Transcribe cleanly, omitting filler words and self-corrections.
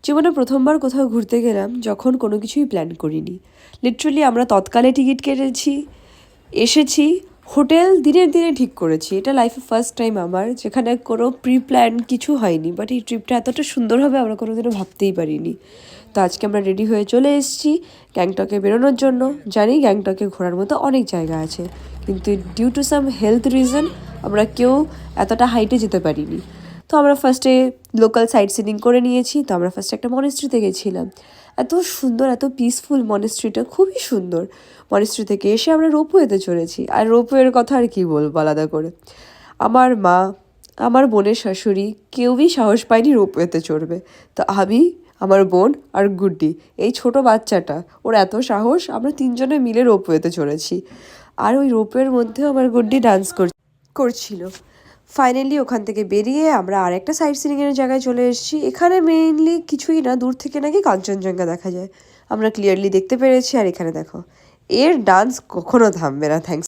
জীবনে প্রথমবার কোথাও ঘুরতে গেলাম যখন কোনো কিছুই প্ল্যান করিনি। লিটারালি আমরা তৎকালে টিকিট কেটেছি, এসেছি, হোটেল দিনের দিনে ঠিক করেছি। এটা লাইফে ফার্স্ট টাইম আমার, যেখানে কোনো প্রি প্ল্যান কিছু হয়নি, বাট এই ট্রিপটা এতটা সুন্দর হবে আমরা কোনোদিনও ভাবতেই পারিনি। তো আজকে আমরা রেডি হয়ে চলে এসেছি গ্যাংটকে বেরোনোর জন্য। জানি গ্যাংটকে ঘোরার মতো অনেক জায়গা আছে, কিন্তু due to some health reason আমরা কেউ এতটা হাইটে যেতে পারিনি। তো আমরা ফার্স্টে লোকাল সাইট সিনিং করে নিয়েছি। তো আমরা ফার্স্টে একটা মনেস্ট্রিতে গেছিলাম। এত সুন্দর, এত পিসফুল মনেস্ট্রিটা, খুবই সুন্দর। মনেস্ট্রি থেকে এসে আমরা রোপওয়েতে চড়েছি। আর রোপওয়ের কথা আর কি বলবো আলাদা করে, আমার মা, আমার বোনের শাশুড়ি কেউই সাহস পায়নি রোপওয়েতে চড়বে। তো আমি, আমার বোন আর গুড্ডি, এই ছোট বাচ্চাটা, ওর এত সাহস, আমরা তিনজনে মিলে রোপওয়েতে চড়েছি। আর ওই রোপওয়ের মধ্যেও আমার গুড্ডি ডান্স করছিল। ফাইনালি ওখান থেকে বেরিয়ে আমরা আর একটা সাইট সিনিংয়ের জায়গায় চলে এসেছি। এখানে মেইনলি কিছুই না, দূর থেকে নাকি কাঞ্চনজঙ্ঘা দেখা যায়, আমরা ক্লিয়ারলি দেখতে পেরেছি। আর এখানে দেখো, এর ডান্স কখনো থামবে না। থ্যাঙ্কস।